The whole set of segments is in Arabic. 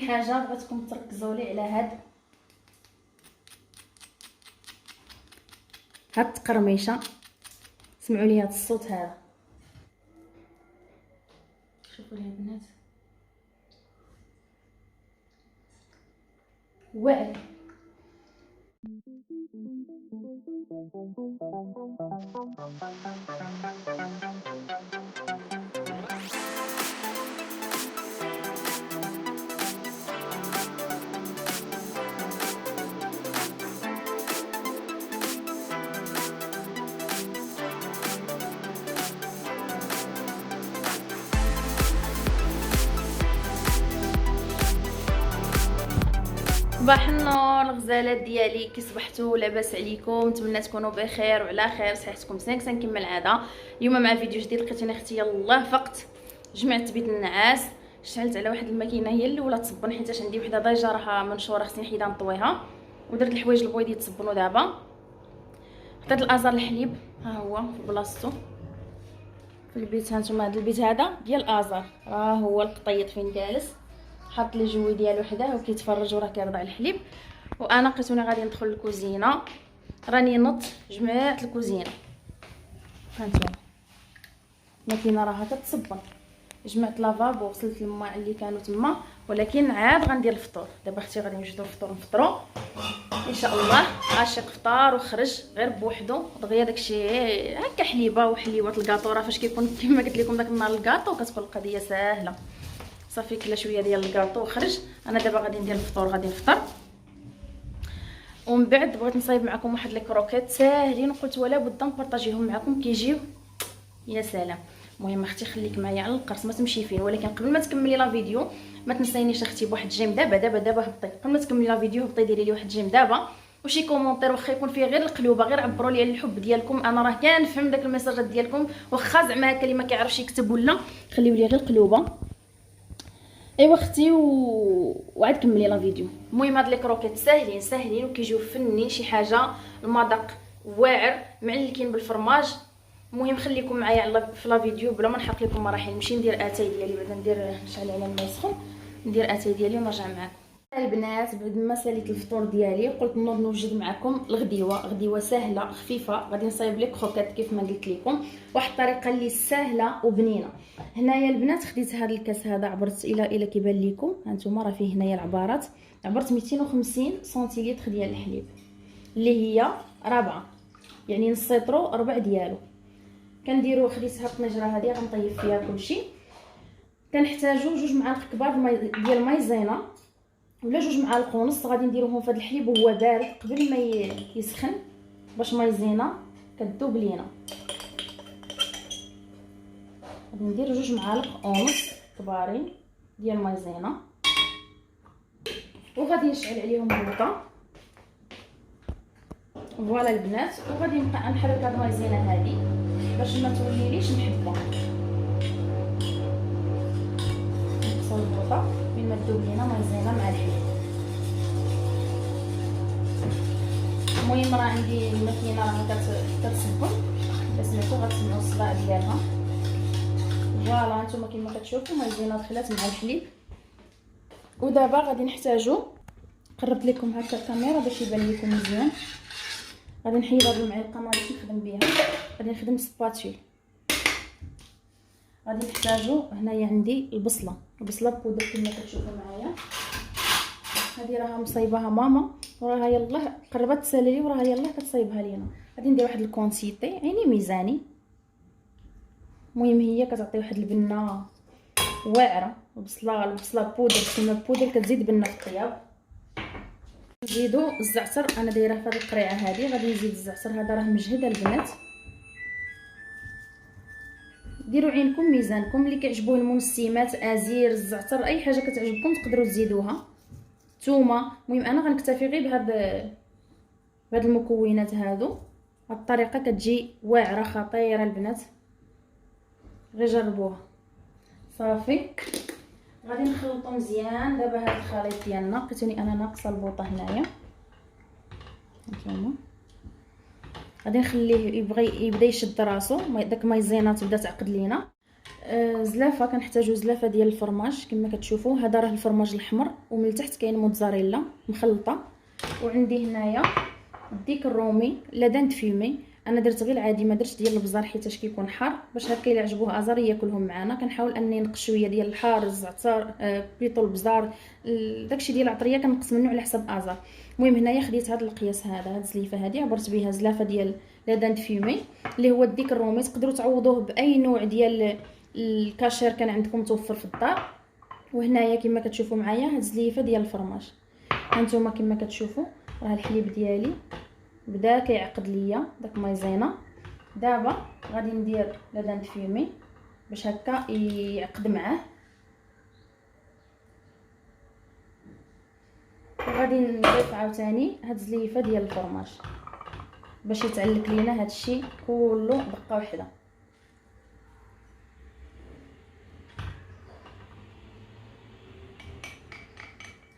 حاجه بغيتكم تركزوا لي على هاد التقرميشه. سمعوا لي هاد الصوت هذا، شوفوا لي البنات واعر. صباح النور الغزالات ديالي، كي صبحتوا لاباس عليكم؟ نتمنى تكونوا بخير وعلى خير، صحتكم سنكسه كما العاده. اليوم مع فيديو جديد. لقيتني اختي يلاه فقت جمعت بيت النعاس، شعلت على واحد الماكينه هي الاولى تصبن، حيت عندي وحده ديجا راها منشوره خصني نحيدها نطويها، ودرت الحوايج البويض يتصبنوا دابا. حطيت الازر الحليب ها هو في بلاصتو في البيت. هانتوما هذا البيت هذا ديال الازر، راه هو القطيط فين جالس حط لي جوي ديالو حداه وكيتفرج وراه كيرضع الحليب. وانا لقيتوني غادي ندخل للكوزينه، راني نط جمعت الكوزينه. هانتوما الماكينه راها كتصبن، جمعت لافابو وغسلت الماء اللي كانوا تما، ولكن عاد غندير الفطور. دابا اختي غادي نوجدو الفطور نفطرو ان شاء الله. عاشق فطار وخرج غير بوحدو دغيا داكشي هكا حليبه وحليوات الكاطو. راه فاش كيكون كما قلت لكم داك النهار الكاطو كتكون القضيه ساهله، صافي كلا شويه ديال الكاطو وخرج. انا دابا غادي ندير الفطور، غادي نفطر ومن بعد بغيت نصايب معكم واحد لي كروكيت ساهلين، وقلت ولا بد نبارطاجيهم معكم كيجيو يا سلام. المهم اختي خليك معايا على القرص ما تمشي فين، ولكن قبل ما تكملي لا فيديو ما تنسينيش اختي بواحد جيم دابا هبطي. قبل ما تكملي لا فيديو هبطي ديري لي واحد جيم دابا وشي كومونتير، واخا يكون فيه غير القلوبه، غير عبروا لي على الحب ديالكم. انا راه كنفهم داك الميساجات ديالكم، واخا زعما هكا اللي ما كيعرفش يكتب ولا خليو لي غير القلوبه. ايوا اختي وعاد كملي لا فيديو. المهم هاد لي كروكيت ساهلين وكيجيو فنين، شي حاجه المذاق واعر معلكين بالفرماج. المهم خليكم معايا في لا فيديو بلا ما نحرق لكم مراحل. نمشي ندير اتاي ديالي، بعدا ندير نشعل على الماء يسخن، ندير اتاي ديالي ونرجع معكم. البنات بعد ما ساليت الفطور ديالي قلت نوض نوجد معكم غديوه ساهله خفيفه. غادي نصايب لك كروكيت كيف ما قلت لكم، واحد الطريقه اللي سهله وبنينه. هنايا البنات خديت هذا الكاس هذا، عبرت الى كيبان لكم هانتوما راه فيه هنايا العبارات. عبرت 250 سنتيلتر ديال الحليب اللي هي ربعه، يعني نص لترو ربع ديالو. كنديرو خديت هاد الطنجره هذه غنطيب فيها كلشي. كنحتاجو 2 معالق كبار ديال المايزينا ولا 2 معالق ونص. غادي نديروهم في هذا الحليب وهو بارد قبل ما يسخن باش مايزينا كذوب لينا. غادي ندير 2 معالق ونص كبارين ديال مايزينا وغادي نشعل عليهم البوطه. فوالا البنات، وغادي نبقى نحرك هاد المايزينا هذه باش ما توليليش محبه. نقصوا البوطه من ما تذوب لينا مايزينا مع الحليب. المهم راه عندي الماكينه راه كتصبن، باش سمعتو غتسمعوا الصداع ديالها. فوالا نتوما كما كتشوفوا مايزينا دخلات مع الحليب. ودابا غادي نحتاجو، قربت لكم هكا الكاميرا باش يبان لكم مزيان. غادي نحيد هاد المعلقه ما غاديش نخدم بها، غادي نخدم سباتيل. غادي نحتاجو هنايا عندي البصله بودر كما كتشوفوا معايا. هذه راها مصايباها ماما وراها يلاه قربت تسالي وراها يلاه كتصايبها لينا. غادي ندير واحد الكونسيتي يعني ميزاني. المهم هي كتعطي واحد البنه واعره. البصله بودر كما بودر كتزيد بنه في الطياب. نزيدو الزعتر، انا دايره في هذه القريعه هذه. غادي نزيد الزعتر هذا راه مجهد البنات. ديروا عينكم ميزانكم، اللي كيعجبوه المنسمات ازير الزعتر اي حاجه كتعجبكم تقدروا تزيدوها. ثومه. المهم انا غنكتفي غير بهاد المكونات هادو. هاد الطريقه كتجي واعره خطيره البنات، غير جربوها. صافي غادي نخلطو مزيان. دابا هاد الخليط ديالنا لقيتوني انا ناقصه البوطه هنايا، هانتوما. غادي نخليه يبدا يشد راسو، داك مايزينا تبدا تعقد لينا. زلافه، كنحتاجو زلافه ديال الفرماج كما كتشوفوا. هذا راه الفرماج الاحمر، ومن التحت كاين موتزاريلا مخلطه. وعندي هنايا الديك الرومي لا دانت فيمي. انا درت غير العادي، ما درتش ديال البزار حيتاش كيكون حار، باش هكا الا عجبوه ازار ياكلهم معنا. كنحاول اني نقص شويه ديال الحار، الزعتر، بليطو البزار، داكشي ديال العطريه كنقص منه على حسب ازار. المهم هنايا خديت هذا القياس هذا، هاد الزليفه هذه عبرت بها زلافه ديال لا دانت فيمي اللي هو الديك الرومي. تقدروا تعوضوه باي نوع ديال الكاشير كان عندكم متوفر في الدار. وهنايا كما كتشوفوا معايا هاد الزليفه ديال الفرماج. هانتوما كما كتشوفوا راه الحليب ديالي بدا كيعقد ليا داك مايزينا. دابا غادي ندير لا دانت فيمي باش هكا يعقد معاه، وغادي نضيف عاوتاني هاد الزليفه ديال الفرماج باش يتعلق لينا هاد الشيء كله دقه واحده.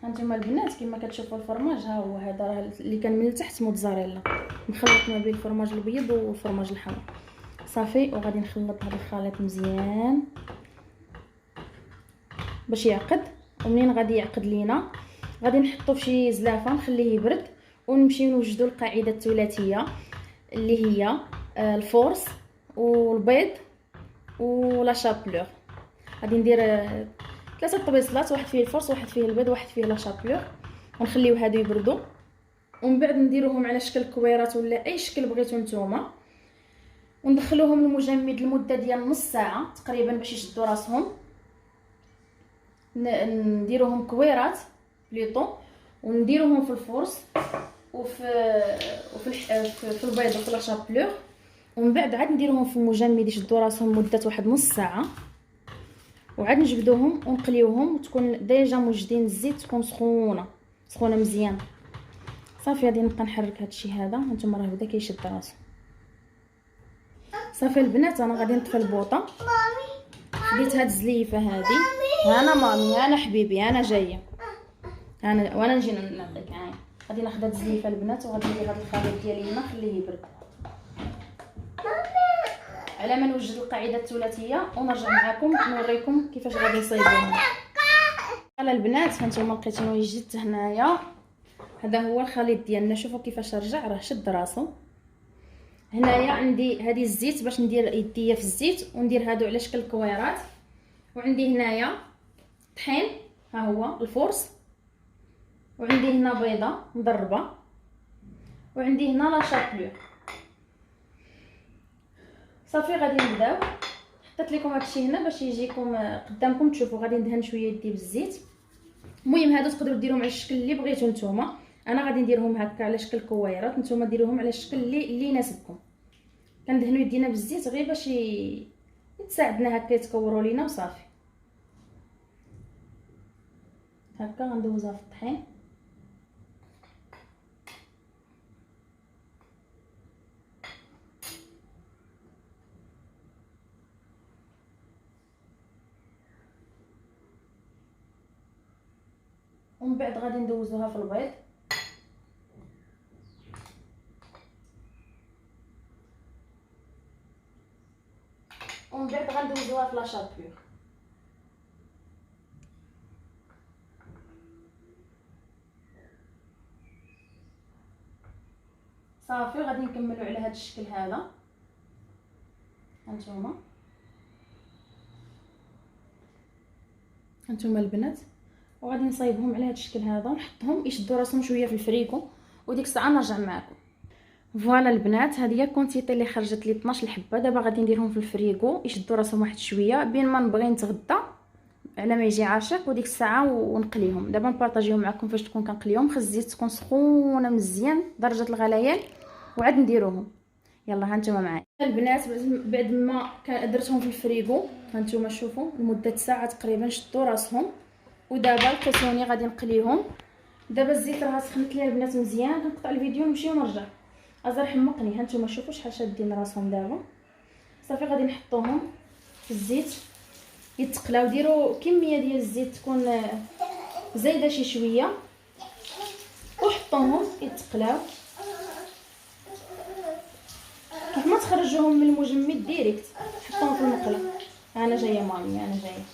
هانتوما البنات كما كتشوفوا الفرماج ها هو، هذا راه اللي كان من التحت موتزاريلا مخلط ما بين الفرماج الابيض والفرماج الحمر. صافي، وغادي نخلط هذا الخليط مزيان باش يعقد. ومنين غادي يعقد لينا غادي نحطو في شي زلافه نخليه يبرد، ونمشيو نوجدو القاعده الثلاثيه اللي هي الفورس والبيض ولا شابلور. غادي ندير 3 طبيصلات، واحد فيه الفرص، واحد فيه البيض، واحد فيه لا شابلور، ونخليو هادو يبردوا. ومن بعد نديروهم على شكل كويرات ولا اي شكل بغيتو نتوما، وندخلوهم المجمد لمده ديال نص ساعه تقريبا باش يشدوا راسهم. نديروهم كويرات بليطو، ونديروهم في الفرص في البيض وفي لا شابلور. ومن بعد عاد نديروهم في المجمد يشدوا راسهم مده واحد نص ساعه، وعاد نجبدوهم ونقليوهم، وتكون ديجا موجدين الزيت تكون سخونه مزيان. صافي غادي نبقى نحرك هادشي هذا. هانتوما راه بدا كيشد راسو. صافي البنات انا غادي نطفي البوطه. خديت هاد الزليفه هادي. انا مامي، انا حبيبي، انا جايه، وانا نجي نعطيك. غادي ناخذ هاد الزليفه البنات، وغادي ندير هاد الخليط ديالي هنا نخليه يبرد على ما نوجد القاعده الثلاثيه، ونرجع معكم نوريكم كيفاش غادي نصايبوهم. على البنات هانتوما لقيتوني وجدت هنايا. هذا هو الخليط ديالنا. شوفوا كيفاش رجع، راه شد راسو. هنايا عندي هذه الزيت باش ندير يديا في الزيت وندير هادو على شكل كويرات. وعندي هنايا طحين، ها هو الفورس. وعندي هنا بيضه مضربه، وعندي هنا لا شابلور. صافي غادي نبداو. حطيت لكم هادشي هنا باش يجيكم قدامكم تشوفوا. غادي ندهن شويه يدي بالزيت. المهم هادو تقدروا ديروهم على الشكل اللي بغيتو نتوما. انا غادي نديرهم هكا على شكل كويرات، نتوما ديروهم على الشكل اللي يناسبكم. كندهنوا يدينا بالزيت غير باش يتساعدنا هكا يتكوروا لينا وصافي. هكا غندوزها في الطحين. ومن بعد غادي ندوزوها في البيض. ومن بعد غندوزوها في لا شابلور. صافي غادي نكملوا على هذا الشكل هذا. هانتوما البنات، وغادي نصايبهم على هذا الشكل هذا، ونحطهم يشدوا راسهم شويه في الفريكو، وديك الساعه نرجع معكم. فوالا البنات، هذه هي كونتيتي اللي خرجت لي 12 حبه. دابا غادي نديرهم في الفريكو يشدوا راسهم واحد شويه بين ما نبغي نتغدى على ما يجي عاشق، وديك الساعه ونقليهم. دابا نبارطاجيهم معكم فاش تكون كنقليهم. خص الزيت تكون سخونه مزيان درجه الغليان، وعاد نديروهم. يلا هانتوما معايا البنات. بعد ما درتهم في الفريكو هانتوما شوفوا لمده ساعه تقريبا شدوا راسهم. ودابا لقيتوني غادي نقليهم. دابا الزيت راه سخنت لي البنات مزيان. غنقطع الفيديو ونمشي ونرجع. ازر حمقني. هانتوما شوفوا شحال شادين راسهم دابا. صافي غادي نحطوهم في الزيت يتقلاو. ديروا كميه ديال الزيت تكون زايده شي شويه، وحطوهم يتقلاو. كيف ما تخرجوهم من المجمد ديريكت حطوهم في المقله. انا جايه مامي، انا جايه.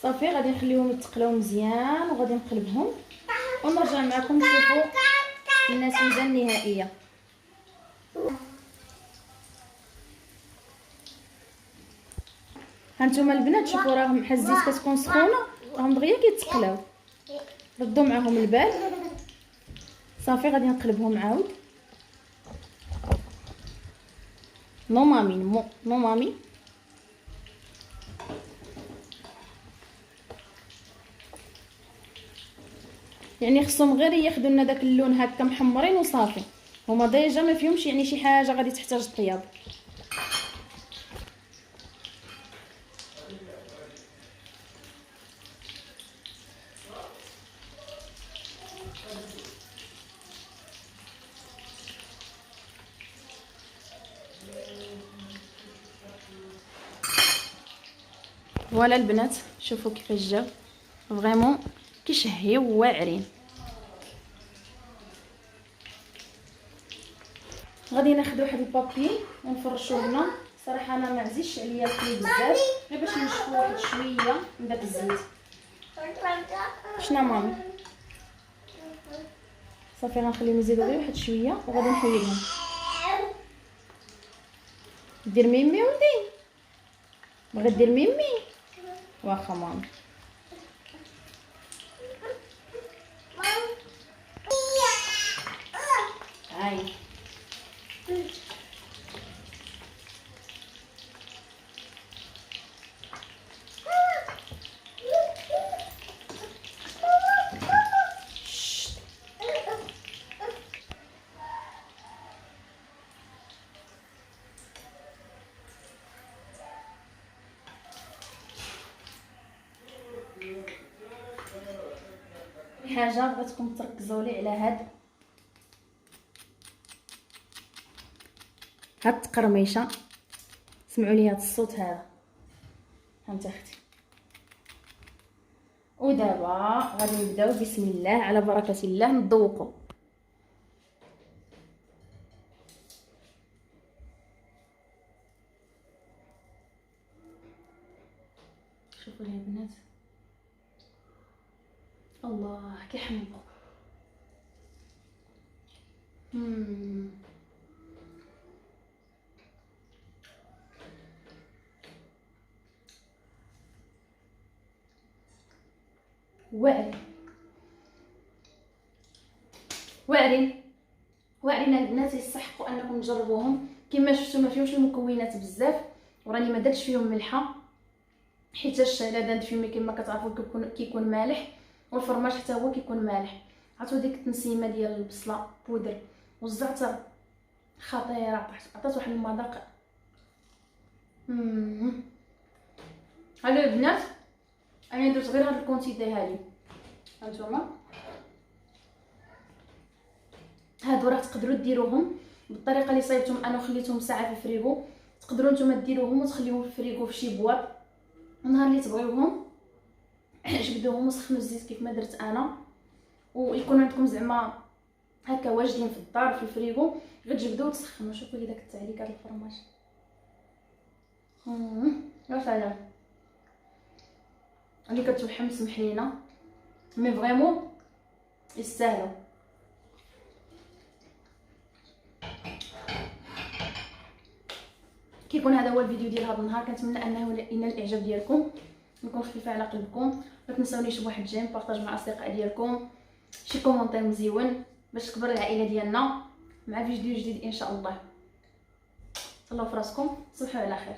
صافي غادي نخليهم يتقلاو مزيان وغادي نقلبهم ونرجع معكم نشوفوا النتيجه النهائيه. هانتوما البنات شوفوا راهم بحال الزيت كتكون سخونه راهم دغيا كيتقلاو. ردوا معاهم البال. صافي غادي نقلبهم عاود. نو مامي نو مامي. يعني خصهم غير ياخذوا لنا داك اللون هكا محمرين وصافي. هما ديجا ما فيهمش يعني شي حاجه غادي تحتاج طياب. فوالا البنات شوفوا كيفاش جاو فريمون كيشهيو واعرين. غادي ناخذ واحد البابي ونفرشوه هنا. صراحه انا ما عزيزش عليا الكلي بزاف غير باش نشفو واحد شويه من داك الزيت. شنو مامي؟ صافي غنخليهم يزيدوا غير واحد شويه وغادي نحيدهم. دير ميمي ولدي، بغيت دير ميمي واخا مامي. هاي حاجه بغيتكم تركزوا لي على هاد التقرميشه. سمعوا لي هاد الصوت هذا، هانت اختي. ودابا غادي نبداو بسم الله على بركه الله نذوقوا. شوفوا لي البنات، الله كيحمضوا. واعرين البنات، يستحقوا انكم تجربوهم. كما شفتوا ما فيهمش المكونات بزاف وراني ما درتش فيهم ملحه حيت هذا الفيلم كما كتعرفوا كيكون مالح، والفرماج حتى هو كيكون مالح. عرفتوا ديك التنسيمه ديال البصله بودر والزعتر خطيره، عطات واحد المذاق. هادو البنات انا درت غير هاد الكونتيتي هادي. هانتوما هادو راه تقدروا ديروهم بالطريقه اللي صايبتهم انا وخليتهم ساعه في الفريغو. تقدروا نتوما ديروهم وتخليوهم في الفريغو في شي بواب. النهار اللي تبغيوهم جبدوهم وسخنوا الزيت كيف ما درت انا، ويكون عندكم زعما هكا واجدين في الدار في الفريغو، غير تجبدوا وتسخنوا. شوفوا لي داك التعليق هذا الفرماج. يا سلام اللي كتوحم سمحلينا، مي فريمون يستاهلوا. كيكون هذا هو الفيديو ديال هذا النهار. كنتمنى انه ينال الاعجاب ديالكم، نكون خفيفه على قلبكم. ما تنساونيش بواحد جيم، بارطاج مع الاصدقاء ديالكم، شي كومونتير مزيون باش تكبر العائله ديالنا. مع فيديو جديد ان شاء الله. تهلاو فراسكم، تصبحوا على خير.